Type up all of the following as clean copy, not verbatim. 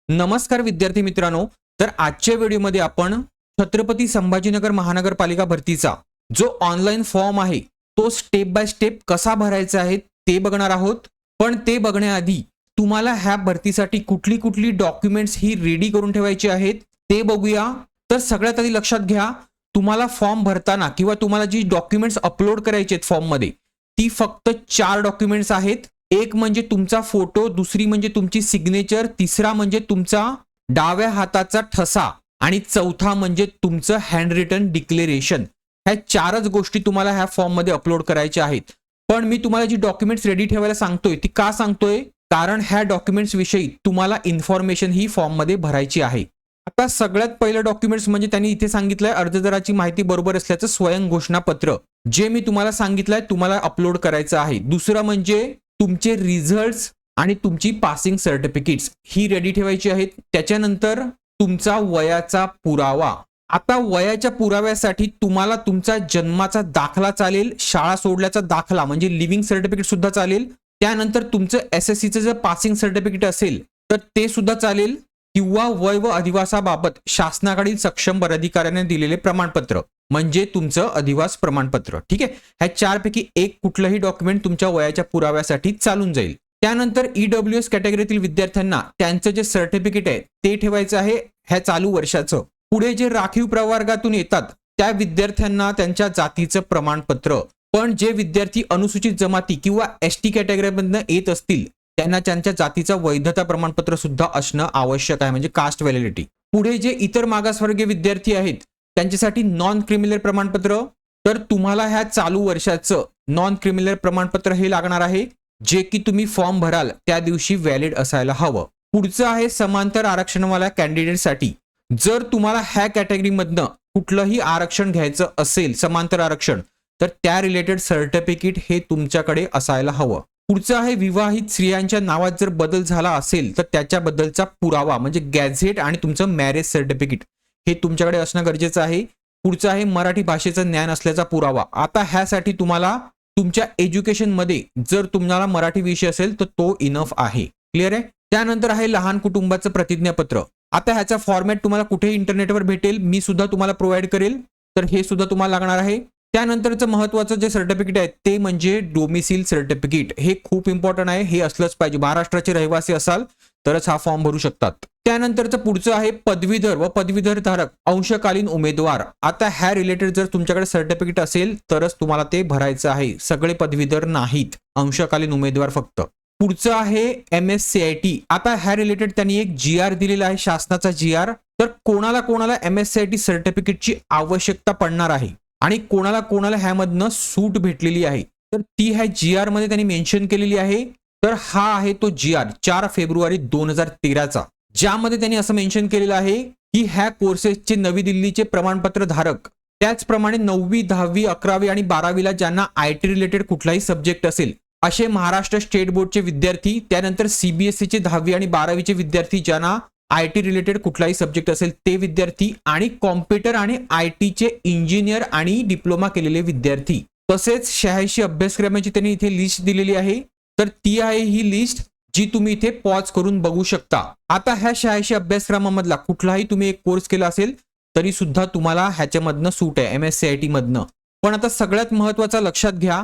नमस्कार विद्यार्थी मित्रांनो, तर आजच्या व्हिडिओमध्ये आपण छत्रपती संभाजीनगर महानगरपालिका भरतीचा जो ऑनलाइन फॉर्म आहे तो स्टेप बाय स्टेप कसा भरायचा आहे ते बघणार आहोत। पण ते बघण्याआधी तुम्हाला ह्या भरतीसाठी कुठली कुठली डॉक्युमेंट्स ही रेडी करून ठेवायची आहेत ते बघूया। तर सगळ्यात आधी लक्षात घ्या, तुम्हाला फॉर्म भरताना किंवा तुम्हाला जी डॉक्युमेंट्स अपलोड करायचे आहेत फॉर्म मध्ये ती फक्त 4 डॉक्युमेंट्स आहेत। एक म्हणजे तुमचा फोटो, दुसरी म्हणजे तुमची सिग्नेचर, तिसरा म्हणजे तुमचा डाव्या हाताचा ठसा आणि चौथा म्हणजे तुमचं हँड रिटन डिक्लेरेशन। ह्या 4च गोष्टी तुम्हाला ह्या फॉर्म मध्ये अपलोड करायच्या आहेत। पण मी तुम्हाला जी डॉक्युमेंट्स रेडी ठेवायला सांगतोय ती का सांगतोय, कारण ह्या डॉक्युमेंट्स विषयी तुम्हाला इन्फॉर्मेशन ही फॉर्म मध्ये भरायची आहे। आता सगळ्यात पहिलं डॉक्युमेंट्स म्हणजे त्यांनी इथे सांगितलंय अर्जदाराची माहिती बरोबर असल्याचं स्वयं घोषणापत्र, जे मी तुम्हाला सांगितलंय तुम्हाला अपलोड करायचं आहे। दुसरं म्हणजे तुमचे रिझल्ट्स आणि तुमची पासिंग सर्टिफिकेट्स ही रेडी ठेवायची आहेत। त्याच्यानंतर तुमचा वयाचा पुरावा। आता वयाच्या पुराव्यासाठी तुम्हाला तुमचा जन्माचा दाखला चालेल, शाळा सोडल्याचा दाखला म्हणजे लिव्हिंग सर्टिफिकेट सुद्धा चालेल, त्यानंतर तुमचं एसएससीचं जर पासिंग सर्टिफिकेट असेल तर ते सुद्धा चालेल, किंवा वय व अधिवासाबाबत शासनाकडील सक्षम अधिकाऱ्याने दिलेले प्रमाणपत्र म्हणजे तुमचं अधिवास प्रमाणपत्र। ठीक आहे, ह्या 4 पैकी एक कुठलंही डॉक्युमेंट तुमच्या वयाच्या पुराव्यासाठी चालून जाईल। त्यानंतर ईडब्ल्यूएस कॅटेगरीतील विद्यार्थ्यांना त्यांचं जे सर्टिफिकेट आहे ते ठेवायचं आहे ह्या चालू वर्षाचं। पुढे जे राखीव प्रवर्गातून येतात त्या विद्यार्थ्यांना त्यांच्या जातीचं प्रमाणपत्र। पण जे विद्यार्थी अनुसूचित जमाती किंवा एसटी कॅटेगरीमधनं येत असतील त्यांना त्यांच्या जातीचं वैधता प्रमाणपत्र सुद्धा असणं आवश्यक आहे, म्हणजे कास्ट व्हॅलिडिटी। पुढे जे इतर मागासवर्गीय विद्यार्थी आहेत त्यांच्यासाठी नॉन क्रिमिनल प्रमाणपत्र, तर तुम्हाला ह्या चालू वर्षाचं नॉन क्रिमिनल प्रमाणपत्र हे लागणार आहे, जे की तुम्ही फॉर्म भराल त्या दिवशी व्हॅलिड असायला हवं। पुढचं आहे समांतर आरक्षणवाल्या कॅन्डिडेटसाठी। जर तुम्हाला ह्या कॅटेगरीमधनं कुठलंही आरक्षण घ्यायचं असेल, समांतर आरक्षण, तर त्या रिलेटेड सर्टिफिकेट हे तुमच्याकडे असायला हवं। पुढचं आहे विवाहित स्त्रियांच्या नावात जर बदल झाला असेल तर त्याच्याबद्दलचा पुरावा म्हणजे गॅझेट आणि तुमचं मॅरेज सर्टिफिकेट हे तुमच्याकडे असणं गरजेचं आहे। पुढचं आहे मराठी भाषेचं ज्ञान असल्याचा पुरावा। आता ह्यासाठी तुम्हाला तुमच्या एज्युकेशन मध्ये जर तुम्हाला मराठी विषय असेल तर तो इनफ आहे। क्लिअर आहे। त्यानंतर आहे लहान कुटुंबाचं प्रतिज्ञापत्र। आता ह्याचा फॉर्मॅट तुम्हाला कुठेही इंटरनेटवर भेटेल, मी सुद्धा तुम्हाला प्रोव्हाइड करेल, तर हे सुद्धा तुम्हाला लागणार आहे। त्यानंतरचं महत्त्वाचं जे सर्टिफिकेट आहे ते म्हणजे डोमिसिल सर्टिफिकेट। हे खूप इम्पॉर्टंट आहे, हे असलंच पाहिजे। महाराष्ट्राचे रहिवासी असाल तरच हा फॉर्म भरू शकतात। त्यानंतरचं पुढचं आहे पदवीधर व पदवीधर धारक अंशकालीन उमेदवार। आता ह्या रिलेटेड जर तुमच्याकडे सर्टिफिकेट असेल तरच तुम्हाला ते भरायचं आहे, सगळे पदवीधर नाहीत, अंशकालीन उमेदवार फक्त। पुढचं आहे MSCIT। आता ह्या रिलेटेड त्यांनी एक GR दिलेला आहे, शासनाचा GR। तर कोणाला कोणाला MSCIT सर्टिफिकेटची आवश्यकता पडणार आहे आणि कोणाला कोणाला ह्यामधनं सूट भेटलेली आहे तर ती ह्या GR मध्ये त्यांनी मेन्शन केलेली आहे। तर हा आहे तो GR 4 फेब्रुवारी 2013चा, ज्यामध्ये त्यांनी असं मेन्शन केलेलं आहे की ह्या कोर्सेसचे नवी दिल्लीचे प्रमाणपत्र धारक, त्याचप्रमाणे 9वी 10वी 11वी आणि 12वीला ज्यांना IT रिलेटेड कुठलाही सब्जेक्ट असेल असे महाराष्ट्र स्टेट बोर्डचे विद्यार्थी, त्यानंतर CBSE 10वी आणि 12वीचे विद्यार्थी ज्यांना IT रिलेटेड कुठलाही सब्जेक्ट असेल ते विद्यार्थी, आणि कॉम्प्युटर आणि IT चे इंजिनियर आणि डिप्लोमा केलेले विद्यार्थी। तसेच 86 अभ्यासक्रमांची त्यांनी इथे लिस्ट दिलेली आहे, तर ती आहे ही लिस्ट जी तुम्ही इथे पॉज करून बघू शकता। आता ह्या 86 अभ्यासक्रमामधला कुठलाही तुम्ही एक कोर्स केला असेल तरी सुद्धा तुम्हाला ह्याच्यामधनं सूट आहे, MSCIT मधनं। पण आता सगळ्यात महत्त्वाचा लक्षात घ्या,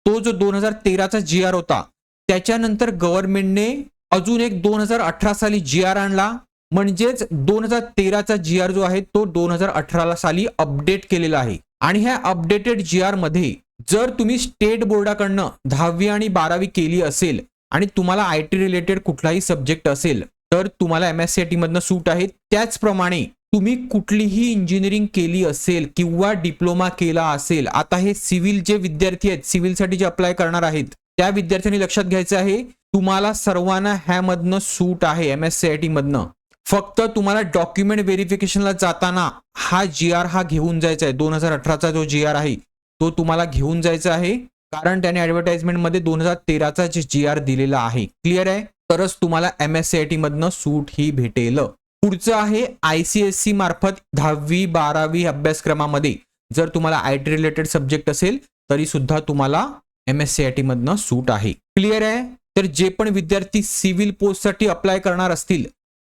तो जो 2013चा GR होता त्याच्यानंतर गव्हर्नमेंटने अजून एक 2018 साली GR आणला, म्हणजेच 2013चा GR जो आहे तो 2018 साली अपडेट केलेला आहे। आणि ह्या अपडेटेड GR मध्ये जर तुम्ही स्टेट बोर्डाकडनं 10वी आणि 12वी केली असेल आणि तुम्हाला IT रिलेटेड कुठलाही सब्जेक्ट असेल तर तुम्हाला MSCIT मधनं सूट आहे। त्याचप्रमाणे तुम्ही कुठलीही इंजिनिअरिंग केली असेल किंवा डिप्लोमा केला असेल, आता हे सिव्हिल जे विद्यार्थी आहेत, सिव्हिलसाठी जे अप्लाय करणार आहेत त्या विद्यार्थ्यांनी लक्षात घ्यायचं आहे तुम्हाला सर्वांना ह्यामधनं सूट आहे MSCIT मधनं। फक्त तुम्हाला डॉक्युमेंट व्हेरिफिकेशनला जाताना हा GR हा घेऊन जायचा आहे, 2018चा जो GR आहे तो तुम्हाला घेऊन जायचा आहे, कारण त्याने ऍडव्हर्टाइजमेंट मध्ये 2013चा जे GR दिलेला आहे। क्लिअर आहे, तरच तुम्हाला MSCIT मधनं सूट ही भेटेल। पुढचं आहे ICSE मार्फत 10वी 12वी अभ्यासक्रमामध्ये जर तुम्हाला IT रिलेटेड सब्जेक्ट असेल तरी सुद्धा तुम्हाला MSCIT मधनं सूट आहे। क्लिअर आहे। तर जे पण विद्यार्थी सिव्हिल पोस्ट साठी अप्लाय करणार असतील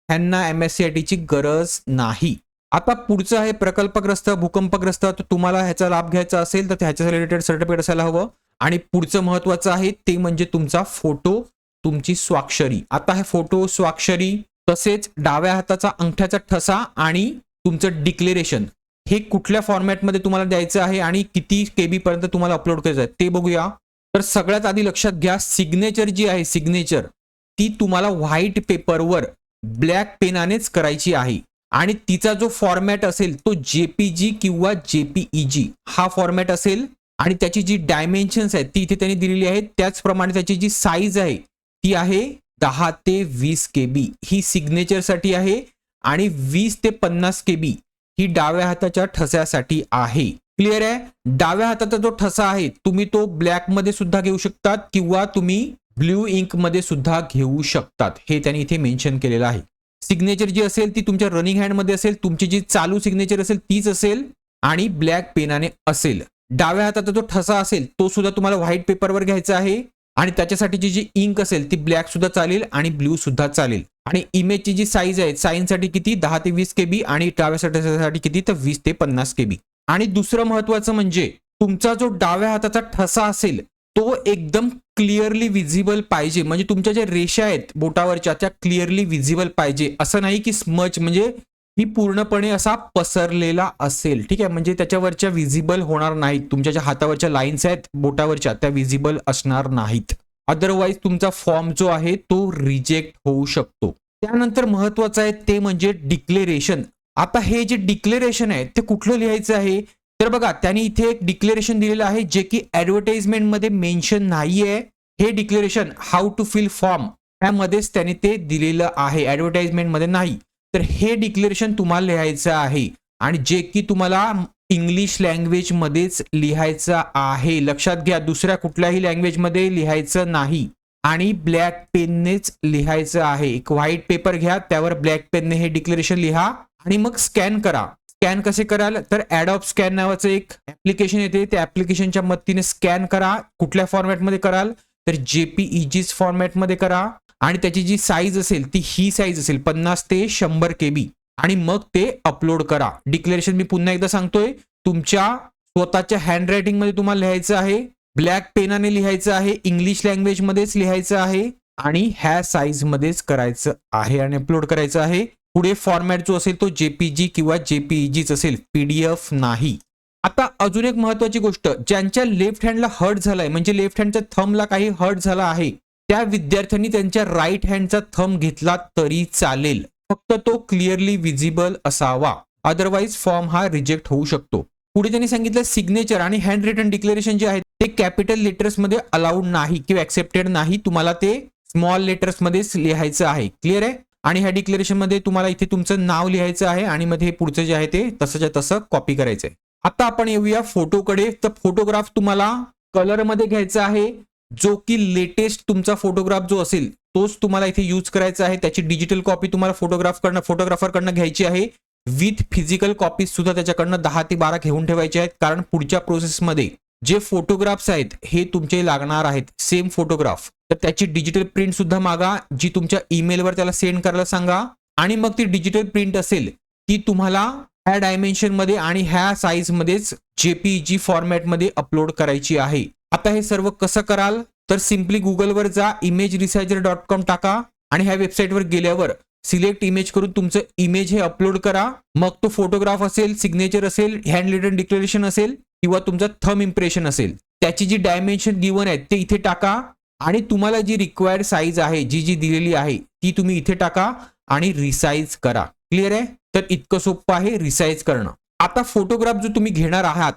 ह्यांना MSCIT ची गरज नाही. आता पुढचं आहे प्रकल्पग्रस्त, भूकंपग्रस्त. तर तुम्हाला ह्याचा लाभ घ्यायचा असेल तर ह्याच्या रिलेटेड सर्टिफिकेट असायला हवं. आणि पुढचं महत्वाचं आहे ते म्हणजे तुमचा फोटो, तुमची स्वाक्षरी. आता हे फोटो, स्वाक्षरी तसेच डाव्या हाताचा अंगठ्याचा ठसा आणि तुमचं डिक्लेरेशन हे कुठल्या फॉर्मॅटमध्ये तुम्हाला द्यायचं आहे आणि किती KB पर्यंत तुम्हाला अपलोड करायचं आहे ते बघूया. तर सगळ्यात आधी लक्षात घ्या, सिग्नेचर जी आहे सिग्नेचर ती तुम्हाला व्हाईट पेपरवर ब्लॅक पेनानेच करायची आहे. आणि तिचा जो फॉर्मॅट असेल तो JPG किंवा JPEG हा फॉर्मॅट असेल. आणि त्याची जी डायमेन्शन्स आहेत ती इथे त्यांनी दिलेली आहेत. त्याचप्रमाणे त्याची जी साईज आहे ती आहे 10 ते 20 KB ही सिग्नेचरसाठी आहे. आणि 20 ते 50 KB ही डाव्या हाताच्या ठस्यासाठी आहे. क्लिअर आहे. डाव्या हाताचा जो ठसा आहे तुम्ही तो ब्लॅक मध्ये सुद्धा घेऊ शकतात किंवा तुम्ही ब्ल्यू इंक मध्ये सुद्धा घेऊ शकतात. हे त्यांनी इथे मेन्शन केलेलं आहे. सिग्नेचर जी असेल ती तुमच्या रनिंग हँड मध्ये असेल, तुमची जी चालू सिग्नेचर असेल तीच असेल आणि ब्लॅक पेनाने असेल. डाव्या हाताचा जो ठसा असेल तो सुद्धा तुम्हाला व्हाईट पेपरवर घ्यायचा आहे. आणि त्याच्यासाठी जी इंक असेल ती ब्लॅक सुद्धा चालेल आणि ब्ल्यू सुद्धा चालेल. आणि इमेजची जी साईज आहे साईनसाठी किती 10 ते 20 KB आणि डाव्यासाठी किती तर 20 ते 50 KB. आणि दुसरं महत्वाचं म्हणजे तुमचा जो डाव्या हाताचा ठसा असेल तो एकदम क्लिअरली विजिबल पाहिजे. म्हणजे तुमच्या ज्या रेषा आहेत बोटावरच्या त्या क्लिअरली विजिबल पाहिजे. असं नाही की स्मच म्हणजे ही पूर्णपणे असा पसरलेला असेल. ठीक आहे, म्हणजे त्याच्यावरच्या विजिबल होणार नाहीत. तुमच्या ज्या हातावरच्या लाईन्स आहेत बोटावरच्या त्या विजिबल असणार नाहीत. अदरवाईज तुमचा फॉर्म जो आहे तो रिजेक्ट होऊ शकतो. त्यानंतर महत्वाचं आहे ते म्हणजे डिक्लेरेशन. आता हे जे डिक्लेरेशन आहे ते कुठलं लिहायचं आहे तर बघा त्यांनी इथे एक डिक्लेरेशन दिलेलं आहे जे की ऍडव्हर्टाइजमेंट मध्ये मेन्शन नाहीये. हे declaration how to fill form यामध्येच त्यांनी ते दिलेलं आहे, ऍडव्हर्टाइजमेंट मध्ये नाही. तर हे डिक्लेरेशन तुम्हाला लिहायचं आहे आणि जे की तुम्हाला इंग्लिश लँग्वेज मध्येच लिहायचं आहे. लक्षात घ्या, दुसऱ्या कुठल्याही लँग्वेज मध्ये लिहायचं नाही आणि ब्लॅक पेननेच लिहायचं आहे. एक व्हाईट पेपर घ्या, त्यावर ब्लॅक पेनने हे डिक्लेरेशन लिहा आणि मग स्कॅन करा. स्कॅन कसे कराल तर ॲडॉब स्कॅन नावाचं एक ऍप्लिकेशन येते, त्या ऍप्लिकेशनच्या मदतीने स्कॅन करा. कुठल्या फॉर्मॅटमध्ये कराल तर JPEG फॉर्मॅटमध्ये करा. आणि त्याची जी साईज असेल ती ही साईज असेल 50 ते 100 KB आणि मग ते अपलोड करा. डिक्लेरेशन मी पुन्हा एकदा सांगतोय, तुमच्या स्वतःच्या हँड रायटिंग मध्ये तुम्हाला लिहायचं आहे, ब्लॅक पेनाने लिहायचं आहे, इंग्लिश लँग्वेज मध्येच लिहायचं आहे आणि ह्या साईज मध्येच करायचं आहे आणि अपलोड करायचं आहे. पुढे फॉर्मॅट जो असेल तो JPG किंवा JPEG असेल, PDF नाही. आता अजून एक महत्वाची गोष्ट, ज्यांच्या लेफ्ट हँडला हर्ट झालाय म्हणजे लेफ्ट हँडच्या थंबला काही हर्ट झाला आहे त्या विद्यार्थ्यांनी त्यांच्या राईट हँडचा थंब घेतला तरी चालेल, फक्त तो क्लिअरली विजिबल असावा. अदरवाईज फॉर्म हा रिजेक्ट होऊ शकतो. पुढे त्यांनी सांगितलं सिग्नेचर आणि हँड रिटन डिक्लेरेशन जे आहे ते कॅपिटल लेटर्स मध्ये अलाउड नाही किंवा ऍक्सेप्टेड नाही. तुम्हाला ते स्मॉल लेटर्स मध्येच लिहायचं आहे. क्लिअर आहे. आणि ह्या डिक्लेरेशन मध्ये तुम्हाला इथे तुमचं नाव लिहायचं आहे आणि मध्ये पुढचं जे आहे ते तसंच्या तसं कॉपी करायचंय. आता आपण येऊया फोटोकडे. तर फोटोग्राफ तुम्हाला कलर मध्ये घ्यायचा आहे, जो की लेटेस्ट तुमचा फोटोग्राफ जो असेल तोच तुम्हाला इथे यूज करायचा आहे. त्याची डिजिटल कॉपी तुम्हाला फोटोग्राफरकडनं घ्यायची आहे. विथ फिजिकल कॉपी सुद्धा त्याच्याकडनं 10 ते 12 घेऊन ठेवायचे आहेत, कारण पुढच्या प्रोसेसमध्ये जे फोटोग्राफ्स आहेत हे तुमचे लागणार आहेत सेम फोटोग्राफ. तर त्याची डिजिटल प्रिंट सुद्धा मागा, जी तुमच्या ईमेलवर त्याला सेंड करायला सांगा. आणि मग ती डिजिटल प्रिंट असेल ती तुम्हाला ह्या डायमेन्शन मध्ये आणि ह्या साईज मध्येच JPEG फॉर्मॅटमध्ये अपलोड करायची आहे. आता हे सर्व कसं कराल तर सिम्पली गुगलवर जा, imageresearcher.com टाका आणि ह्या वेबसाईटवर गेल्यावर सिलेक्ट इमेज करून तुमचं इमेज हे अपलोड करा. मग तो फोटोग्राफ असेल, सिग्नेचर असेल, हँड रिटन डिक्लेरेशन असेल किंवा तुमचा थंब इम्प्रेशन असेल, त्याची जी डायमेन्शन गिवन आहे ते इथे टाका आणि तुम्हाला जी रिक्वायर्ड साईज आहे जी दिलेली आहे ती तुम्ही इथे टाका आणि रिसाइज करा. क्लिअर आहे. तर इतकं सोपं आहे रिसाइज करणं. आता फोटोग्राफ जो तुम्ही घेणार आहात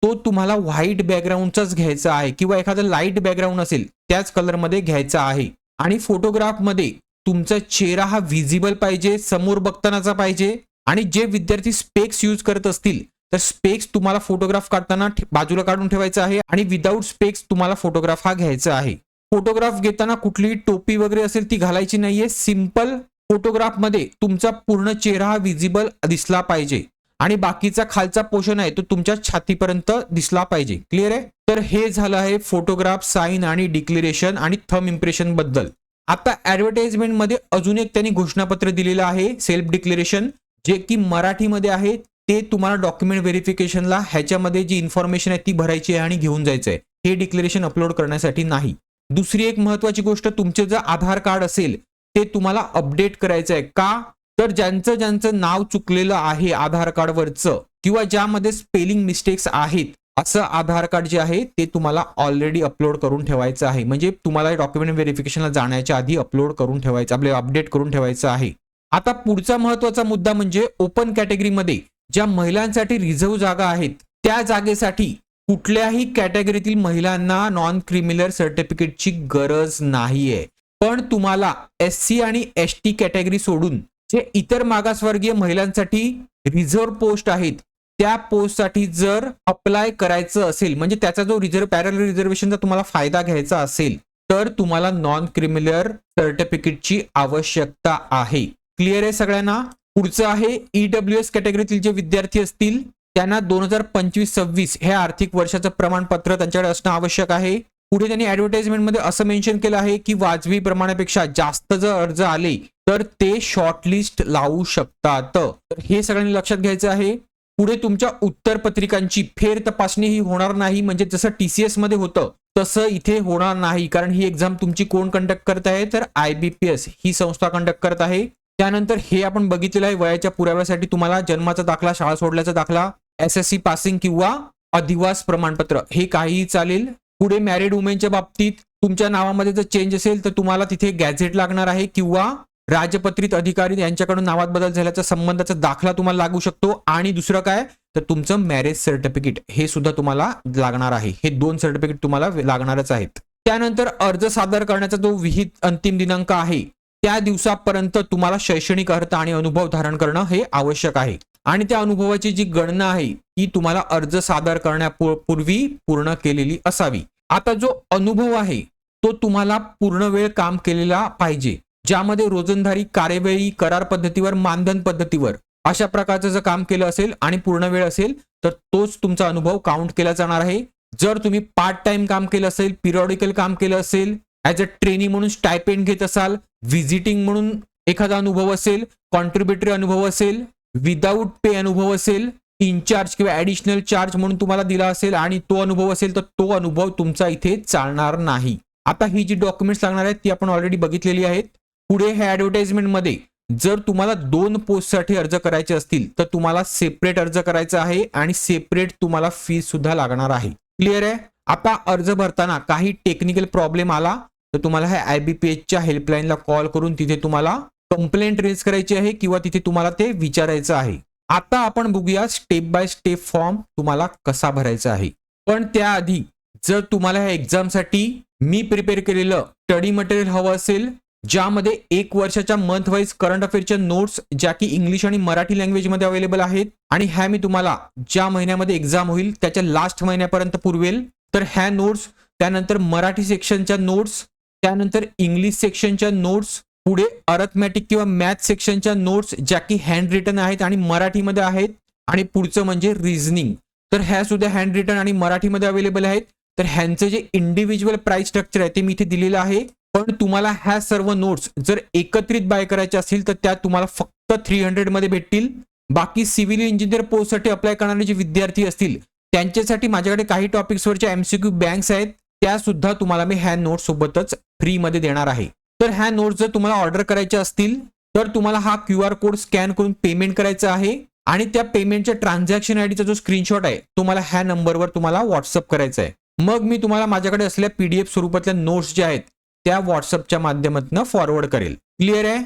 तो तुम्हाला व्हाईट बॅकग्राऊंडचाच घ्यायचा आहे किंवा एखादा लाईट बॅकग्राऊंड असेल त्याच कलरमध्ये घ्यायचा आहे. आणि फोटोग्राफमध्ये तुमचा चेहरा हा विजिबल पाहिजे, समोर बघतानाचा पाहिजे. आणि जे विद्यार्थी स्पेक्स यूज करत असतील तर स्पेक्स तुम्हाला फोटोग्राफ काढताना बाजूला काढून ठेवायचा आहे आणि विदाऊट स्पेक्स तुम्हाला फोटोग्राफ हा घ्यायचा आहे. फोटोग्राफ घेताना कुठलीही टोपी वगैरे असेल ती घालायची नाहीये. सिंपल फोटोग्राफ मध्ये तुमचा पूर्ण चेहरा हा विजिबल दिसला पाहिजे आणि बाकीचा खालचा पोर्शन आहे तो तुमच्या छातीपर्यंत दिसला पाहिजे. क्लिअर आहे. तर हे झालं आहे फोटोग्राफ, साइन आणि डिक्लेरेशन आणि थंब इम्प्रेशन बद्दल. आता ऍडव्हर्टाइजमेंट मध्ये अजून एक त्यांनी घोषणापत्र दिलेलं आहे सेल्फ डिक्लेरेशन, जे की मराठीमध्ये आहे. ते तुम्हाला डॉक्युमेंट व्हेरिफिकेशनला ह्याच्यामध्ये जी इन्फॉर्मेशन आहे ती भरायची आहे आणि घेऊन जायचं आहे, हे डिक्लेरेशन अपलोड करण्यासाठी नाही. दुसरी एक महत्वाची गोष्ट, तुमचे जर आधार कार्ड असेल ते तुम्हाला अपडेट करायचं आहे. का तर ज्यांचं नाव चुकलेलं आहे आधार कार्डवरचं किंवा ज्यामध्ये स्पेलिंग मिस्टेक्स आहेत असं आधार कार्ड जे आहे ते तुम्हाला ऑलरेडी अपलोड करून ठेवायचं आहे. म्हणजे तुम्हाला डॉक्युमेंट व्हेरिफिकेशनला जाण्याच्या आधी अपलोड करून ठेवायचं, आपले अपडेट करून ठेवायचं आहे. आता पुढचा महत्वाचा मुद्दा म्हणजे ओपन कॅटेगरीमध्ये ज्या महिलांसाठी रिझर्व्ह जागा आहेत त्या जागेसाठी कुठल्याही कॅटेगरीतील महिलांना नॉन क्रिमिनल सर्टिफिकेटची गरज नाहीये. पण तुम्हाला SC आणि ST कॅटेगरी सोडून जे इतर मागासवर्गीय महिलांसाठी रिझर्व्ह पोस्ट आहेत त्या पोस्टसाठी जर अप्लाय करायचं असेल, म्हणजे त्याचा जो पॅरलल रिझर्वेशनचा तुम्हाला फायदा घ्यायचा असेल, तर तुम्हाला नॉन क्रिमिनल सर्टिफिकेटची आवश्यकता आहे. क्लिअर आहे सगळ्यांना? पुढचं आहे EWS कॅटेगरीतील जे विद्यार्थी असतील त्यांना 2025-26 हे आर्थिक वर्षाचं प्रमाणपत्र त्यांच्याकडे असणं आवश्यक आहे. पुढे त्यांनी ऍडव्हर्टाइजमेंटमध्ये असं मेन्शन केलं आहे की वाजवी प्रमाणापेक्षा जास्त जर अर्ज आले तर ते शॉर्टलिस्ट लावू शकतात. तर हे सगळ्यांनी लक्षात घ्यायचं आहे. पुढे तुमच्या उत्तरपत्रिकांची फेर तपासणी ही होणार नाही, म्हणजे जसं TCS मध्ये होतं तसं इथे होणार नाही, कारण ही एक्झाम तुमची कोण कंडक्ट करत आहे तर IBPS ही संस्था कंडक्ट करत आहे. त्यानंतर हे आपण बघितलेलं आहे वयाच्या पुराव्यासाठी तुम्हाला जन्माचा दाखला, शाळा सोडल्याचा दाखला, SSC पासिंग किंवा अधिवास प्रमाणपत्र हे काहीही चालेल. पुढे मॅरिड वुमेनच्या बाबतीत तुमच्या नावामध्ये जर चेंज असेल तर तुम्हाला तिथे गॅझेट लागणार आहे किंवा राजपत्रित अधिकारी यांच्याकडून नावात बदल झाल्याचा संबंधाचा दाखला तुम्हाला लागू शकतो. आणि दुसरं काय तर तुमचं मॅरेज सर्टिफिकेट हे सुद्धा तुम्हाला लागणार आहे. हे 2 सर्टिफिकेट तुम्हाला लागणारच आहेत. त्यानंतर अर्ज सादर करण्याचा जो विहित अंतिम दिनांक आहे त्या दिवसापर्यंत तुम्हाला शैक्षणिक अर्हता आणि अनुभव धारण करणं हे आवश्यक आहे. आणि त्या अनुभवाची जी गणना आहे ती तुम्हाला अर्ज सादर करण्यापूर्वी पूर्ण केलेली असावी. आता जो अनुभव आहे तो तुम्हाला पूर्ण वेळ काम केलेला पाहिजे, ज्यामध्ये रोजंदारी कार्यवेळी, करार पद्धतीवर, मानधन पद्धतीवर अशा प्रकारचं जर काम केलं असेल आणि पूर्ण वेळ असेल तर तोच तुमचा अनुभव काउंट केला जाणार आहे. जर तुम्ही पार्ट टाइम काम केलं असेल, पिरियॉडिकल काम केलं असेल, ऍज अ ट्रेनी म्हणून स्टायपेंड घेत असाल, व्हिजिटिंग म्हणून एखादा अनुभव असेल, कॉन्ट्रीब्युटरी अनुभव असेल, विदाऊट पे अनुभव असेल, इनचार्ज किंवा ऍडिशनल चार्ज म्हणून तुम्हाला दिला असेल आणि तो अनुभव असेल तर तो अनुभव तुमचा इथे चालणार नाही. आता ही जी डॉक्युमेंट्स लागणार आहेत ती आपण ऑलरेडी बघितलेली आहेत. पुढे हे ऍडव्हर्टाइजमेंट मध्ये जर तुम्हाला 2 पोस्टसाठी अर्ज करायचे असतील तर तुम्हाला सेपरेट अर्ज करायचा आहे आणि सेपरेट तुम्हाला फीस सुद्धा लागणार आहे. क्लिअर आहे? आता अर्ज भरताना काही टेक्निकल प्रॉब्लेम आला तर तुम्हाला ह्या IBPSच्या हेल्पलाईनला कॉल करून तिथे तुम्हाला कंप्लेंट रेज करायची आहे किंवा तिथे तुम्हाला ते विचारायचं आहे. आता आपण बघूया स्टेप बाय स्टेप फॉर्म तुम्हाला कसा भरायचा आहे. पण त्याआधी जर तुम्हाला ह्या एक्झामसाठी मी प्रिपेअर केलेलं स्टडी मटेरियल हवं असेल, ज्यामध्ये 1 वर्षाच्या मंथ वाईज करंट अफेअरच्या नोट्स ज्या की इंग्लिश आणि मराठी लँग्वेज मध्ये अवेलेबल आहेत आणि ह्या मी तुम्हाला ज्या महिन्यामध्ये एक्झाम होईल त्याच्या लास्ट महिन्यापर्यंत पुरवेल. तर ह्या नोट्स, त्यानंतर मराठी सेक्शनच्या नोट्स, त्यानंतर इंग्लिश सेक्शनच्या नोट्स, पुढे अर्थमॅटिक किंवा मॅथ सेक्शनच्या नोट्स ज्या की हँड रिटन आहेत आणि मराठीमध्ये आहेत, आणि पुढचं म्हणजे रिझनिंग, तर ह्या सुद्धा हँड रिटन आणि मराठीमध्ये अवेलेबल आहेत. तर ह्यांचं जे इंडिव्हिज्युअल प्राइस स्ट्रक्चर आहे ते मी इथे दिलेलं आहे. पण तुम्हाला ह्या सर्व नोट्स जर एकत्रित बाय करायचे असतील तर त्या तुम्हाला फक्त 300 मध्ये भेटतील. बाकी सिव्हिल इंजिनियर पोस्टसाठी अप्लाय करणारे जे विद्यार्थी असतील त्यांच्यासाठी माझ्याकडे काही टॉपिक्सवरच्या MCQ बँक्स आहेत, त्या सुद्धा तुम्हाला मी ह्या नोट्स सोबतच फ्री मध्ये देणार आहे. तर ह्या नोट्स जर तुम्हाला ऑर्डर करायच्या असतील तर तुम्हाला हा QR कोड स्कॅन करून पेमेंट करायचा आहे आणि त्या पेमेंटच्या ट्रान्झॅक्शन आयडीचा जो स्क्रीनशॉट आहे तो मला ह्या नंबरवर तुम्हाला व्हॉट्सअप करायचा आहे. मग मी तुम्हाला माझ्याकडे असलेल्या PDF स्वरूपातल्या नोट्स ज्या आहेत त्या व्हॉट्सअपच्या माध्यमातून फॉरवर्ड करेल. क्लिअर आहे?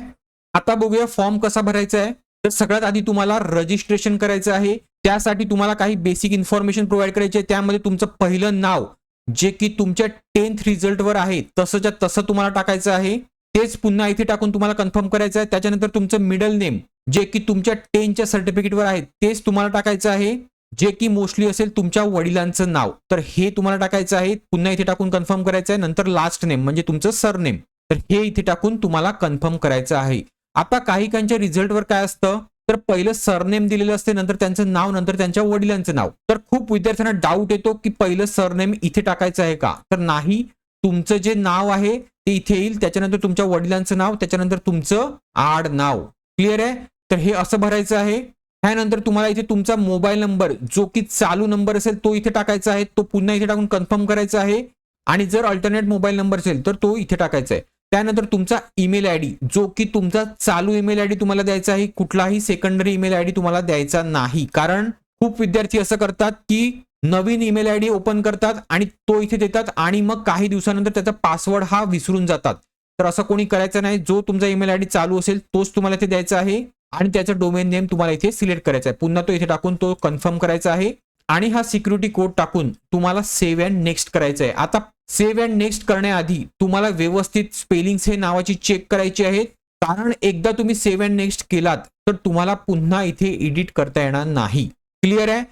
आता बघूया फॉर्म कसा भरायचा आहे. तर सगळ्यात आधी तुम्हाला रजिस्ट्रेशन करायचं आहे. त्यासाठी तुम्हाला काही बेसिक इन्फॉर्मेशन प्रोव्हाइड करायची आहे. त्यामध्ये तुमचं पहिलं नाव जे की तुमच्या 10th रिझल्टवर आहे तसंच्या तसं तुम्हाला टाकायचं आहे. तेच पुन्हा इथे टाकून तुम्हाला कन्फर्म करायचं आहे. त्याच्यानंतर तुमचं मिडल नेम जे की तुमच्या 10च्या सर्टिफिकेटवर आहे तेच तुम्हाला टाकायचं आहे, जे की मोस्टली असेल तुमच्या वडिलांचं नाव, तर हे तुम्हाला टाकायचं आहे. पुन्हा इथे टाकून कन्फर्म करायचं आहे. नंतर लास्ट नेम म्हणजे तुमचं सरनेम, तर हे इथे टाकून तुम्हाला कन्फर्म करायचं आहे. आता काही काहींच्या रिझल्टवर काय असतं तर पहिलं सरनेम दिलेलं असते, नंतर त्यांचं नाव, नंतर त्यांच्या वडिलांचं नाव. तर खूप विद्यार्थ्यांना डाऊट येतो की पहिलं सरनेम इथे टाकायचं आहे का, तर नाही, तुमचं जे नाव आहे ते इथे येईल, त्याच्यानंतर तुमच्या वडिलांचं नाव, त्याच्यानंतर तुमचं आडनाव. क्लिअर आहे? तर हे असं भरायचं आहे. त्यानंतर तुम्हाला इथे तुमचा मोबाईल नंबर जो की चालू नंबर असेल तो इथे टाकायचा आहे, तो पुन्हा इथे टाकून कन्फर्म करायचा आहे. आणि जर अल्टरनेट मोबाईल नंबर असेल तर तो इथे टाकायचा आहे. त्यानंतर तुमचा ईमेल आयडी जो की तुमचा चालू ईमेल आयडी तुम्हाला द्यायचा आहे, कुठलाही सेकंडरी ईमेल आयडी तुम्हाला द्यायचा नाही. कारण खूप विद्यार्थी असं करतात की नवीन ईमेल आयडी ओपन करतात आणि तो इथे देतात आणि मग काही दिवसानंतर त्याचा पासवर्ड हा विसरून जातात. तर असं कोणी करायचं नाही. जो तुमचा ईमेल आयडी चालू असेल तोच तुम्हाला इथे द्यायचा आहे आणि त्याचा डोमेन नेम तुम्हाला इथे सिलेक्ट करायचा आहे. पुन्हा तो इथे टाकून तो कन्फर्म करायचा आहे आणि हा सिक्युरिटी कोड टाकून तुम्हाला सेव्ह अँड नेक्स्ट करायचं आहे. आता सेव्ह अँड नेक्स्ट करण्याआधी तुम्हाला व्यवस्थित स्पेलिंग्स हे नावाची चेक करायची आहेत. कारण एकदा तुम्ही सेव्ह अँड नेक्स्ट केलात तर तुम्हाला पुन्हा इथे एडिट करता येणार नाही. क्लिअर आहे?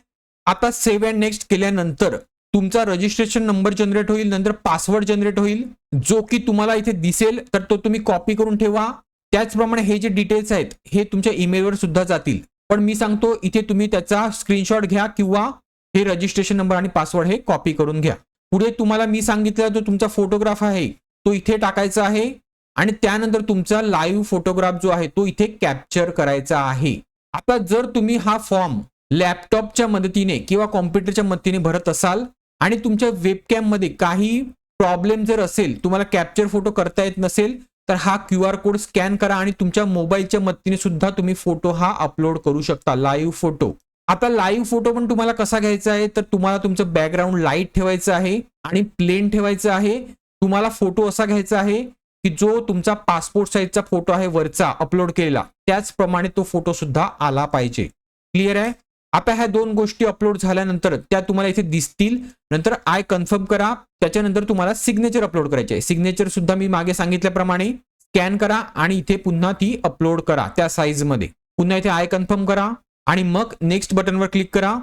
आता सेव्ह अँड नेक्स्ट केल्यानंतर तुमचा रजिस्ट्रेशन नंबर जनरेट होईल, नंतर पासवर्ड जनरेट होईल जो की तुम्हाला इथे दिसेल, तर तो तुम्ही कॉपी करून ठेवा. त्याचप्रमाणे हे जे डिटेल्स आहेत हे तुमच्या ईमेलवर सुद्धा जातील. पण मी सांगतो इथे तुम्ही त्याचा स्क्रीनशॉट घ्या किंवा हे रजिस्ट्रेशन नंबर आणि पासवर्ड हे कॉपी करून घ्या. पुढे तुम्हाला मी सांगितलं जो तुमचा फोटोग्राफ आहे तो इथे टाकायचा आहे आणि त्यानंतर तुमचा लाईव्ह फोटोग्राफ जो आहे तो इथे कॅप्चर करायचा आहे. आता जर तुम्ही हा फॉर्म लॅपटॉपच्या मदतीने किंवा कॉम्प्युटरच्या मदतीने भरत असाल आणि तुमच्या वेबकॅम मध्ये काही प्रॉब्लेम जर असेल, तुम्हाला कॅप्चर फोटो करता येत नसेल, तर हा QR कोड स्कॅन करा आणि तुमच्या मोबाईलच्या मदतीने सुद्धा तुम्ही फोटो हा अपलोड करू शकता, लाईव्ह फोटो. आता लाईव्ह फोटो पण तुम्हाला कसा घ्यायचा आहे, तर तुम्हाला तुमचं बॅकग्राऊंड लाईट ठेवायचं आहे आणि प्लेन ठेवायचं आहे. तुम्हाला फोटो असा घ्यायचा आहे की जो तुमचा पासपोर्ट साईजचा फोटो आहे वरचा अपलोड केलेला, त्याचप्रमाणे तो फोटो सुद्धा आला पाहिजे. क्लिअर आहे? आता ह्या दोन गोष्टी अपलोड झाल्यानंतर त्या तुम्हाला इथे दिसतील. नंतर आय कन्फर्म करा. त्याच्यानंतर तुम्हाला सिग्नेचर अपलोड करायचे आहे. सिग्नेचर सुद्धा मी मागे सांगितल्याप्रमाणे स्कॅन करा आणि इथे पुन्हा ती अपलोड करा त्या साईज मध्ये. पुन्हा इथे आय कन्फर्म करा आणि मग नेक्स्ट बटनवर क्लिक करा.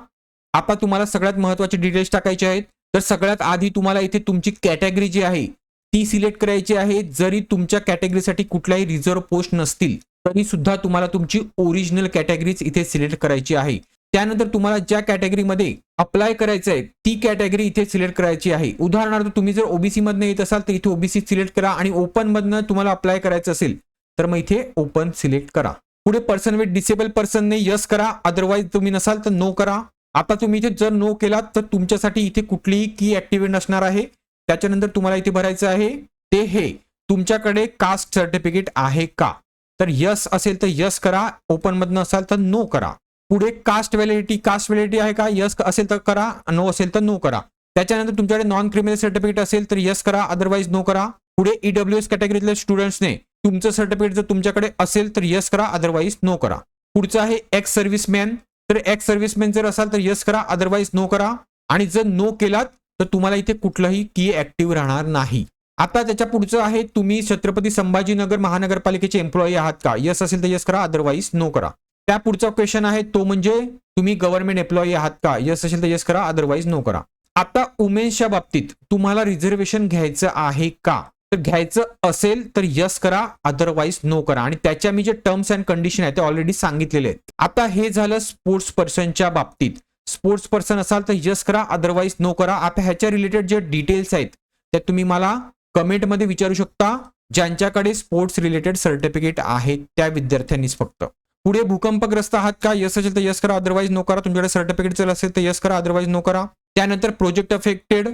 आता तुम्हाला सगळ्यात महत्त्वाचे डिटेल्स टाकायचे आहेत. तर सगळ्यात आधी तुम्हाला इथे तुमची कॅटेगरी जी आहे ती सिलेक्ट करायची आहे. जरी तुमच्या कॅटेगरीसाठी कुठल्याही रिझर्व्ह पोस्ट नसतील तरी सुद्धा तुम्हाला तुमची ओरिजिनल कॅटेगरीज इथे सिलेक्ट करायची आहे. त्यानंतर तुम्हाला ज्या कॅटेगरीमध्ये अप्लाय करायचं आहे ती कॅटेगरी इथे सिलेक्ट करायची आहे. उदाहरणार्थ तुम्ही जर ओबीसी मधनं येत असाल तर इथे ओबीसी सिलेक्ट करा आणि ओपन मधनं तुम्हाला अप्लाय करायचं असेल तर मग इथे ओपन सिलेक्ट करा. पुढे पर्सन विथ डिसेबल पर्सनने यस करा, अदरवाईज तुम्ही नसाल तर नो करा. आता तुम्ही इथे जर नो केलात तर तुमच्यासाठी इथे कुठलीही की ऍक्टिव्हेट नसणार आहे. त्याच्यानंतर तुम्हाला इथे भरायचं आहे ते हे तुमच्याकडे कास्ट सर्टिफिकेट आहे का, तर यस असेल तर यस करा, ओपन मधनं असाल तर नो करा. पुढे कास्ट व्हॅलिडिटी आहे का, यस असेल तर करा, नो असेल तर नो करा. त्याच्यानंतर तुमच्याकडे नॉन क्रिमिनल सर्टिफिकेट असेल तर यस करा, अदरवाईज नो करा. पुढे ईडब्ल्यूएस कॅटेगरीतल्या स्टुडंट्सने तुमचं सर्टिफिकेट जर तुमच्याकडे असेल तर यस करा, अदरवाईज नो करा. पुढचं आहे एक्स सर्व्हिसमॅन, तर एक्स सर्व्हिसमॅन जर असाल तर यस करा, अदरवाईज नो करा. आणि जर नो केलात तर तुम्हाला इथे कुठलंही की ऍक्टिव्ह राहणार नाही. आता त्याच्या पुढचं आहे तुम्ही छत्रपती संभाजीनगर महानगरपालिकेचे एम्प्लॉई आहात का, यस असेल तर यस करा, अदरवाईज नो करा. त्या पुढचा क्वेश्चन आहे तो म्हणजे तुम्ही गव्हर्नमेंट एम्प्लॉई आहात का, यस असेल तर यस करा, अदरवाईज नो करा. आता वुमेन्सच्या बाबतीत तुम्हाला रिझर्वेशन घ्यायचं आहे का, तर घ्यायचं असेल तर यस करा, अदरवाईज नो करा. आणि त्याच्या मी जे टर्म्स अँड कंडिशन आहे ते ऑलरेडी सांगितलेले आहेत. आता हे झालं स्पोर्ट्स पर्सनच्या बाबतीत. स्पोर्ट्स पर्सन असाल तर यस करा, अदरवाईज नो करा. आता ह्याच्या रिलेटेड जे डिटेल्स आहेत ते तुम्ही मला कमेंटमध्ये विचारू शकता. ज्यांच्याकडे स्पोर्ट्स रिलेटेड सर्टिफिकेट आहे त्या विद्यार्थ्यांनीच फक्त. पुढे भूकंपग्रस्त आहात का, यस असेल तर यस करा, अदरवाईज नो करा. तुमच्याकडे सर्टिफिकेट जर असेल तर यस करा, अदरवाईज नो करा. त्यानंतर project affected,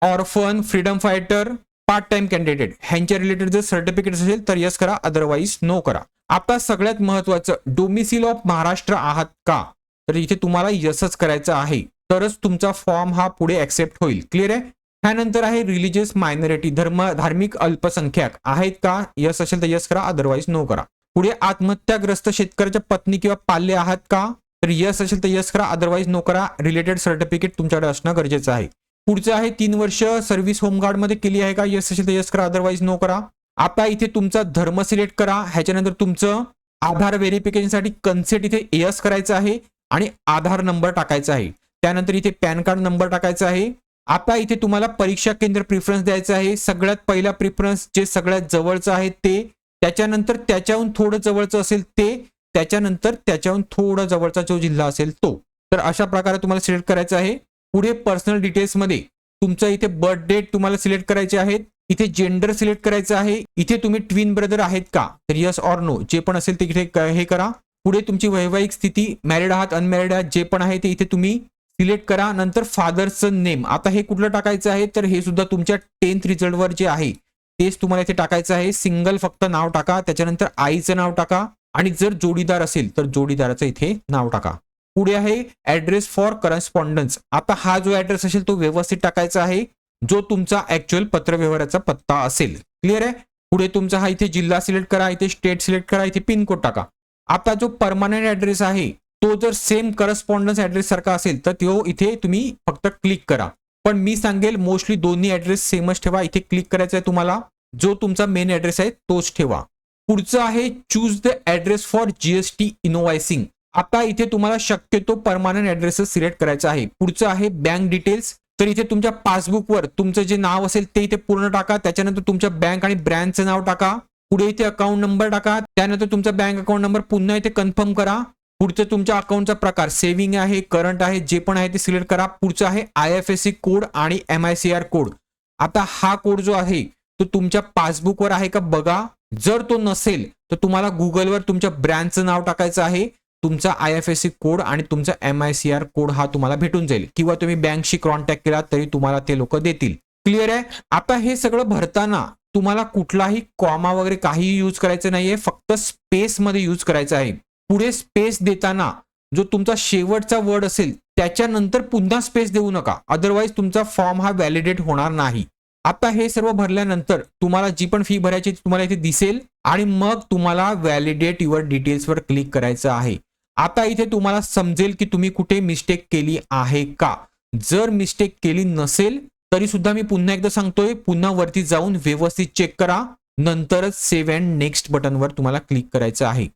orphan, freedom fighter, part time candidate ह्यांच्या रिलेटेड जर सर्टिफिकेट असेल तर यस करा, अदरवाईज नो करा. आता सगळ्यात महत्वाचं डोमिसिल ऑफ महाराष्ट्र आहात का, तर इथे तुम्हाला यसच करायचं आहे, तरच तुमचा फॉर्म हा पुढे ऍक्सेप्ट होईल. क्लिअर आहे? त्यानंतर आहे रिलिजियस मायनॉरिटी, धार्मिक अल्पसंख्याक आहेत का, यस असेल तर यस करा, अदरवाईज नो करा. पुढे आत्महत्याग्रस्त शेतकऱ्याच्या पत्नी किंवा पाल्य आहात का, तर यस असेल तर यस करा, अदरवाईज नो करा. रिलेटेड सर्टिफिकेट तुमच्याकडे असणं गरजेचं आहे. पुढचं आहे 3 वर्ष सर्व्हिस होमगार्ड मध्ये केली आहे का, यस असेल तर यस करा, अदरवाईज नो करा. आता इथे तुमचा धर्म सिलेक्ट करा. ह्याच्यानंतर तुमचं आधार व्हेरिफिकेशनसाठी कन्सेंट इथे यस करायचं आहे आणि आधार नंबर टाकायचा आहे. त्यानंतर इथे पॅन कार्ड नंबर टाकायचा आहे. आता इथे तुम्हाला परीक्षा केंद्र प्रिफरन्स द्यायचं आहे. सगळ्यात पहिला प्रिफरन्स जे सगळ्यात जवळचं आहे ते, त्याच्यानंतर त्याच्याहून थोडं जवळचं असेल ते, त्याच्यानंतर त्याच्याहून थोडं जवळचा जो जिल्हा असेल तो. तर अशा प्रकारे तुम्हाला सिलेक्ट करायचं आहे. पुढे पर्सनल डिटेल्स मध्ये तुमचं इथे बर्थ डेट तुम्हाला सिलेक्ट करायचे आहेत. इथे जेंडर सिलेक्ट करायचं आहे. इथे तुम्ही ट्विन ब्रदर आहेत का, तर यस ऑर नो जे पण असेल ते इथे हे करा. पुढे तुमची वैवाहिक स्थिती, मॅरिड आहात अनमॅरिड आहात जे पण आहे ते इथे तुम्ही सिलेक्ट करा. नंतर फादरचं नेम, आता हे कुठलं टाकायचं आहे, तर हे सुद्धा तुमच्या 10th रिझल्टवर जे आहे तेच तुम्हाला इथे टाकायचं आहे. सिंगल फक्त नाव टाका, त्याच्यानंतर आईचं नाव टाका आणि जर जोडीदार असेल तर जोडीदाराचं इथे नाव टाका. पुढे आहे ऍड्रेस फॉर करस्पॉन्डन्स. आता हा जो ऍड्रेस असेल तो व्यवस्थित टाकायचा आहे, जो तुमचा ऍक्च्युअल पत्रव्यवहाराचा पत्ता असेल. क्लिअर आहे. पुढे तुमचा हा इथे जिल्हा सिलेक्ट करा, इथे स्टेट सिलेक्ट करा, इथे पिनकोड टाका. आता जो परमनंट ऍड्रेस आहे तो जर सेम करस्पॉन्डन्स ऍड्रेस सारखा असेल तर तो इथे तुम्ही फक्त क्लिक करा. पण मी सांगेल मोस्टली दोन्ही ऍड्रेस सेमच ठेवा. इथे क्लिक करायचं आहे तुम्हाला, जो तुमचा मेन ऍड्रेस आहे तोच ठेवा. पुढचं आहे choose the address for GST invoicing. आता इथे तुम्हाला शक्यतो परमनंट ऍड्रेस सिलेक्ट करायचा आहे. पुढचं आहे बँक डिटेल्स. तर इथे तुमच्या पासबुकवर तुमचं जे नाव असेल ते इथे पूर्ण टाका, त्याच्यानंतर तुमच्या बँक आणि ब्रँचचं नाव टाका. पुढे इथे अकाउंट नंबर टाका, त्यानंतर तुमचा बँक अकाउंट नंबर पुन्हा इथे कन्फर्म करा. पुढचं तुमच्या अकाउंटचा प्रकार सेव्हिंग आहे, करंट आहे, जे पण आहे ते सिलेक्ट करा. पुढचं आहे IFSC कोड आणि MICR कोड. आता हा कोड जो आहे तो तुमच्या पासबुकवर आहे का बघा. जर तो नसेल तर तुम्हाला गुगलवर तुमच्या ब्रँचचं नाव टाकायचं आहे, तुमचा IFSC कोड आणि तुमचा MICR कोड हा तुम्हाला भेटून जाईल, किंवा तुम्ही बँकशी कॉन्टॅक्ट केला तरी तुम्हाला ते लोक देतील. क्लिअर आहे. आता हे सगळं भरताना तुम्हाला कुठलाही कॉमा वगैरे काही यूज करायचं नाहीये, फक्त स्पेस मध्ये यूज करायचं आहे. पुढे स्पेस देताना जो तुमचा शेवटचा वर्ड असेल त्याच्यानंतर पुन्हा स्पेस देऊ नका, अदरवाईज तुमचा फॉर्म हा व्हॅलिडेट होणार नाही. आता हे सर्व भरल्यानंतर तुम्हाला जी पण फी भरायची तुम्हाला इथे दिसेल आणि मग तुम्हाला व्हॅलिडेट युअर डिटेल्सवर क्लिक करायचं आहे. आता इथे तुम्हाला समजेल की तुम्ही कुठे मिस्टेक केली आहे का. जर मिस्टेक केली नसेल तरी सुद्धा मी पुन्हा एकदा सांगतोय, पुन्हा वरती जाऊन व्यवस्थित चेक करा, नंतरच सेव्ह अँड नेक्स्ट बटनवर तुम्हाला क्लिक करायचं आहे.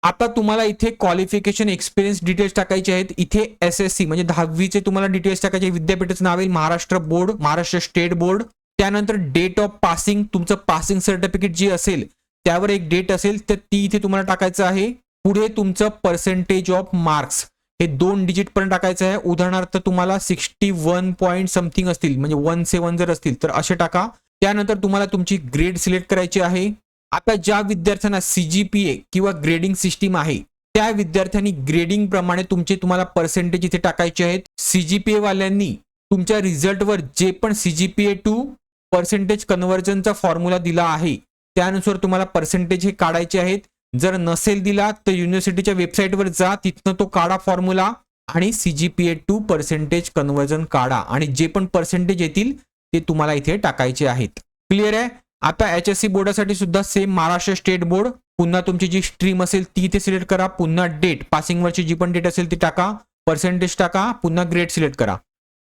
आता तुम्हाला इथे क्वालिफिकेशन एक्सपिरियन्स डिटेल्स टाकायचे आहेत. इथे SSC म्हणजे 10वीचे तुम्हाला डिटेल्स टाकायचे. विद्यापीठाचं नाव येईल Maharashtra board, Maharashtra state board. त्यानंतर डेट ऑफ पासिंग, तुमचं पासिंग सर्टिफिकेट जे असेल त्यावर एक डेट असेल तर ती इथे तुम्हाला टाकायचं आहे. पुढे तुमचं पर्सेंटेज ऑफ मार्क्स हे 2 डिजिट पर्यंत टाकायचं आहे. उदाहरणार्थ तुम्हाला 61 पॉईंट समथिंग असतील, म्हणजे 17 जर असतील तर असे टाका. त्यानंतर तुम्हाला तुमची ग्रेड सिलेक्ट करायची आहे. आता ज्या विद्यार्थ्यांना CGPA किंवा ग्रेडिंग सिस्टीम आहे त्या विद्यार्थ्यांनी ग्रेडिंग प्रमाणे तुम्हाला पर्सेंटेज इथे टाकायचे आहेत. CGPA वाल्यांनी तुमच्या रिझल्टवर जे पण CGPA टू पर्सेंटेज कन्व्हर्जनचा फॉर्म्युला दिला आहे त्यानुसार तुम्हाला पर्सेंटेज हे काढायचे आहेत. जर नसेल दिला तर युनिव्हर्सिटीच्या वेबसाईटवर जा, तिथनं तो काढा फॉर्म्युला आणि CGPA टू पर्सेंटेज कन्व्हर्जन काढा आणि जे पण पर्सेंटेज येतील ते तुम्हाला इथे टाकायचे आहेत. क्लिअर आहे. आता HSC बोर्डासाठी सुद्धा सेम महाराष्ट्र स्टेट बोर्ड. पुन्हा तुमची जी स्ट्रीम असेल ती इथे सिलेक्ट करा. पुन्हा डेट, पासिंग वरची जी पण डेट असेल ती टाका, पर्सेंटेज टाका, पुन्हा ग्रेड सिलेक्ट करा.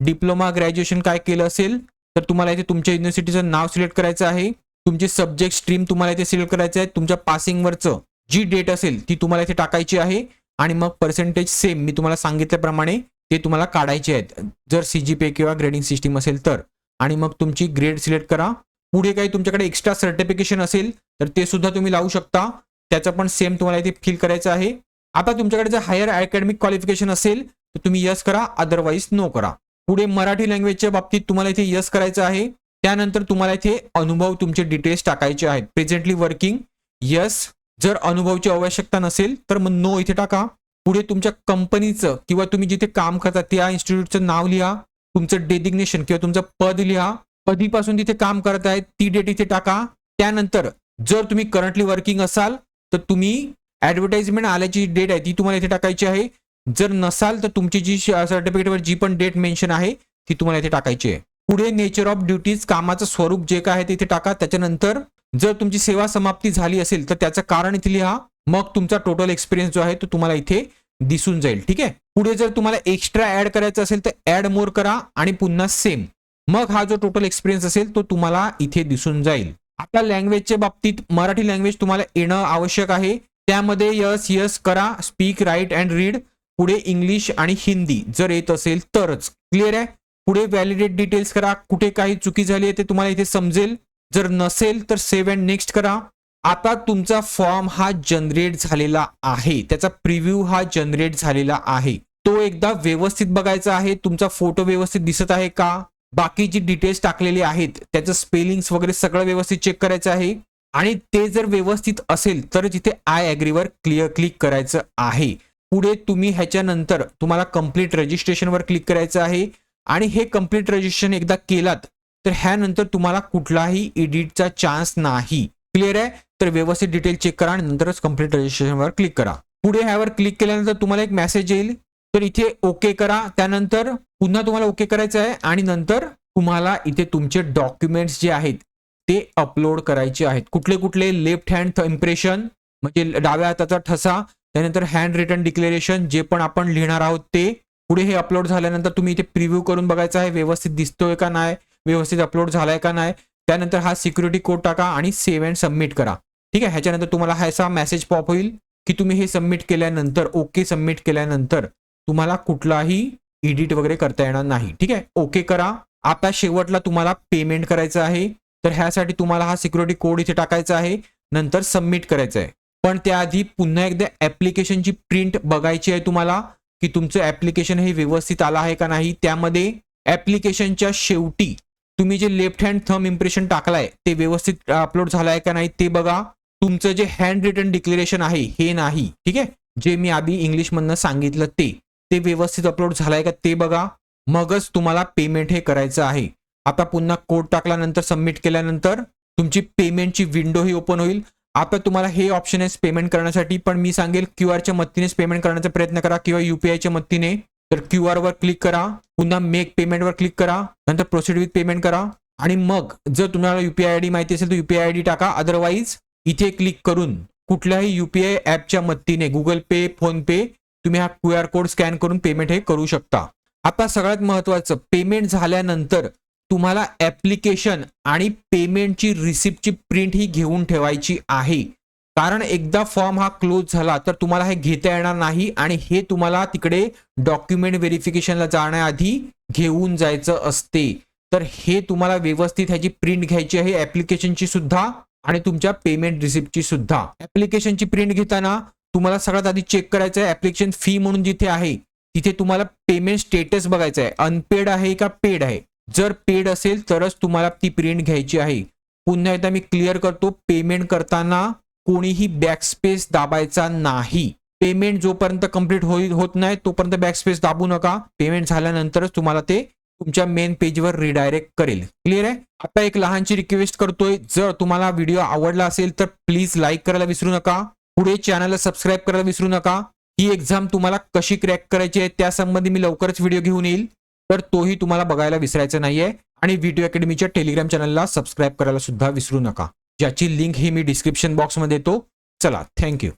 डिप्लोमा ग्रॅज्युएशन काय केलं असेल तर तुम्हाला इथे तुमच्या युनिव्हर्सिटीचं नाव सिलेक्ट करायचं आहे. तुमची सब्जेक्ट स्ट्रीम तुम्हाला इथे सिलेक्ट करायचं आहे. तुमच्या पासिंग वरचं जी डेट असेल ती तुम्हाला इथे टाकायची आहे आणि मग पर्सेंटेज सेम मी तुम्हाला सांगितल्याप्रमाणे ते तुम्हाला काढायचे आहेत जर CGPA किंवा ग्रेडिंग सिस्टीम असेल तर. आणि मग तुमची ग्रेड सिलेक्ट करा. पुढे काही तुमच्याकडे एक्स्ट्रा सर्टिफिकेशन असेल तर ते सुद्धा तुम्ही लावू शकता, त्याचं पण सेम तुम्हाला इथे फिल करायचं आहे. आता तुमच्याकडे जर हायर अकॅडमिक क्वालिफिकेशन असेल तर तुम्ही यस करा, अदरवाईज नो करा. पुढे मराठी लँग्वेजच्या बाबतीत तुम्हाला इथे यस करायचं आहे. त्यानंतर तुम्हाला इथे अनुभव तुमचे डिटेल्स टाकायचे आहेत. प्रेझेंटली वर्किंग यस, जर अनुभवाची आवश्यकता नसेल तर मग नो इथे टाका. पुढे तुमच्या कंपनीचं किंवा तुम्ही जिथे काम करता त्या इन्स्टिट्यूटचं नाव लिहा, तुमचं डेजिग्नेशन किंवा तुमचं पद लिहा, कधीपासून तिथे काम करत आहेत ती डेट इथे टाका. त्यानंतर जर तुम्ही करंटली वर्किंग असाल तर तुम्ही ऍडव्हर्टाइजमेंट आल्याची डेट आहे ती तुम्हाला इथे टाकायची आहे. जर नसाल तर तुमची जी सर्टिफिकेटवर जी पण डेट मेन्शन आहे ती तुम्हाला इथे टाकायची आहे. पुढे नेचर ऑफ ड्युटीज, कामाचं स्वरूप जे काय आहे ते इथे टाका. त्याच्यानंतर जर तुमची सेवा समाप्ती झाली असेल तर त्याचं कारण इथे लिहा. मग तुमचा टोटल एक्सपिरियन्स जो आहे तो तुम्हाला इथे दिसून जाईल. ठीक आहे. पुढे जर तुम्हाला एक्स्ट्रा ऍड करायचं असेल तर ऍड मोर करा आणि पुन्हा सेम. मग हा जो टोटल एक्सपिरियन्स असेल तो तुम्हाला इथे दिसून जाईल. आता लँग्वेजच्या बाबतीत मराठी लँग्वेज तुम्हाला येणं आवश्यक आहे. त्यामध्ये यस यस करा, स्पीक, राईट अँड रीड. पुढे इंग्लिश आणि हिंदी जर येत असेल तरच. क्लिअर आहे. पुढे व्हॅलिडेट डिटेल्स करा, कुठे काही चुकी झाली आहे ते तुम्हाला इथे समजेल. जर नसेल तर सेव्ह अँड नेक्स्ट करा. आता तुमचा फॉर्म हा जनरेट झालेला आहे, त्याचा प्रिव्ह्यू हा जनरेट झालेला आहे. तो एकदा व्यवस्थित बघायचा आहे. तुमचा फोटो व्यवस्थित दिसत आहे का, बाकी जी डिटेल्स टाकलेली आहेत त्याचं स्पेलिंग्स वगैरे सगळं व्यवस्थित चेक करायचं आहे आणि ते जर व्यवस्थित असेल तर तिथे आय ॲग्रीवर क्लिक करायचं आहे. पुढे तुम्ही ह्याच्यानंतर तुम्हाला कंप्लीट रजिस्ट्रेशनवर क्लिक करायचं आहे आणि हे कंप्लीट रजिस्ट्रेशन एकदा केलात तर ह्यानंतर तुम्हाला कुठलाही एडिटचा चान्स नाही. क्लिअर आहे? तर व्यवस्थित डिटेल चेक करा आणि नंतरच कंप्लीट रजिस्ट्रेशनवर क्लिक करा. पुढे ह्यावर क्लिक केल्यानंतर तुम्हाला एक मेसेज येईल, तर इथे ओके करा. त्यानंतर पुन्हा तुम्हाला ओके करायचं आहे आणि नंतर तुम्हाला इथे तुमचे डॉक्युमेंट्स जे आहेत ते अपलोड करायचे आहेत. कुठले कुठले? लेफ्ट हँड इम्प्रेशन म्हणजे डाव्या हाताचा ठसा, त्यानंतर हँड रिटन डिक्लेरेशन जे पण आपण लिहिणार आहोत ते. पुढे हे अपलोड झाल्यानंतर तुम्ही इथे प्रिव्ह्यू करून बघायचं आहे व्यवस्थित दिसतोय का नाही, व्यवस्थित अपलोड झालाय का नाही. त्यानंतर हा सिक्युरिटी कोड टाका आणि सेव्ह अँड सबमिट करा. ठीक आहे. ह्याच्यानंतर तुम्हाला ह्याचा मेसेज पॉप होईल की तुम्ही हे सबमिट केल्यानंतर, ओके सबमिट केल्यानंतर तुम्हाला कुठलाही एडिट वगैरे करता येणार नाही. ठीक आहे. ओके करा. आता शेवटला तुम्हाला पेमेंट करायचं आहे, तर ह्यासाठी तुम्हाला हा सिक्युरिटी कोड इथे टाकायचा आहे, नंतर सबमिट करायचं आहे. पण त्याआधी पुन्हा एकदा ऍप्लिकेशनची प्रिंट बघायची आहे तुम्हाला की तुमचं ऍप्लिकेशन हे व्यवस्थित आलं आहे का नाही. त्यामध्ये ऍप्लिकेशनच्या शेवटी तुम्ही जे लेफ्ट हँड थंब इम्प्रेशन टाकलाय ते व्यवस्थित अपलोड झालं आहे का नाही ते बघा. तुमचं जे हँड रिटन डिक्लेरेशन आहे हे नाही. ठीक आहे. जे मी आधी इंग्लिशमधनं सांगितलं ते व्यवस्थित अपलोड झालंय का ते बघा. मगच तुम्हाला पेमेंट हे करायचं आहे. आता पुन्हा कोड टाकल्यानंतर सबमिट केल्यानंतर तुमची पेमेंटची विंडो ही ओपन होईल. आता तुम्हाला हे ऑप्शन आहे पेमेंट करण्यासाठी, पण मी सांगेल क्यूआरच्या मदतीनेच पेमेंट करण्याचा प्रयत्न करा किंवा युपीआयच्या मदतीने. तर क्यूआर वर क्लिक करा, पुन्हा मेक पेमेंटवर क्लिक करा, नंतर प्रोसीड विथ पेमेंट करा आणि मग जर तुम्हाला युपीआय आयडी माहिती असेल तर युपीआय आयडी टाका. अदरवाईज इथे क्लिक करून कुठल्याही युपीआय ऍपच्या मदतीने गुगल पे, फोन पे तुम्ही हा क्यूआर कोड स्कॅन करून पेमेंट हे करू शकता. आता सगळ्यात महत्वाचं, पेमेंट झाल्यानंतर तुम्हाला ऍप्लिकेशन आणि पेमेंटची रिसिप्टची प्रिंट ही घेऊन ठेवायची आहे. कारण एकदा फॉर्म हा क्लोज झाला तर तुम्हाला हे घेता येणार नाही आणि हे तुम्हाला तिकडे डॉक्युमेंट व्हेरिफिकेशनला जाण्याआधी घेऊन जायचं असते. तर हे तुम्हाला व्यवस्थित ह्याची प्रिंट घ्यायची आहे, ऍप्लिकेशनची सुद्धा आणि तुमच्या पेमेंट रिसिप्टची सुद्धा. ऍप्लिकेशनची प्रिंट घेताना तुम्हाला सगळ्यात आधी चेक करायचं आहे ऍप्लिकेशन फी म्हणून जिथे आहे तिथे तुम्हाला पेमेंट स्टेटस बघायचं आहे, अनपेड आहे का पेड आहे. जर पेड असेल तरच तुम्हाला ती प्रिंट घ्यायची आहे. पुन्हा एकदा मी क्लिअर करतो, पेमेंट करताना कोणीही बॅकस्पेस दाबायचा नाही. पेमेंट जोपर्यंत कंप्लीट होत नाही तोपर्यंत बॅकस्पेस दाबू नका. पेमेंट झाल्यानंतरच तुम्हाला ते तुमच्या मेन पेजवर रिडायरेक्ट करेल. क्लिअर आहे? आता एक लहानशी रिक्वेस्ट करतोय, जर तुम्हाला व्हिडिओ आवडला असेल तर प्लीज लाईक करायला विसरू नका. पुढे चॅनलला सबस्क्राईब करायला विसरू नका. ही एक्झाम तुम्हाला कशी क्रॅक करायची आहे त्यासंबंधी मी लवकरच व्हिडिओ घेऊन येईल, तर तोही तुम्हाला बघायला विसरायचा नाहीये. आणि व्हिडिओ अकॅडमीच्या टेलिग्राम चॅनलला सबस्क्राईब करायला सुद्धा विसरू नका, ज्याची लिंक ही मी डिस्क्रिप्शन बॉक्समध्ये देतो. चला, थँक्यू.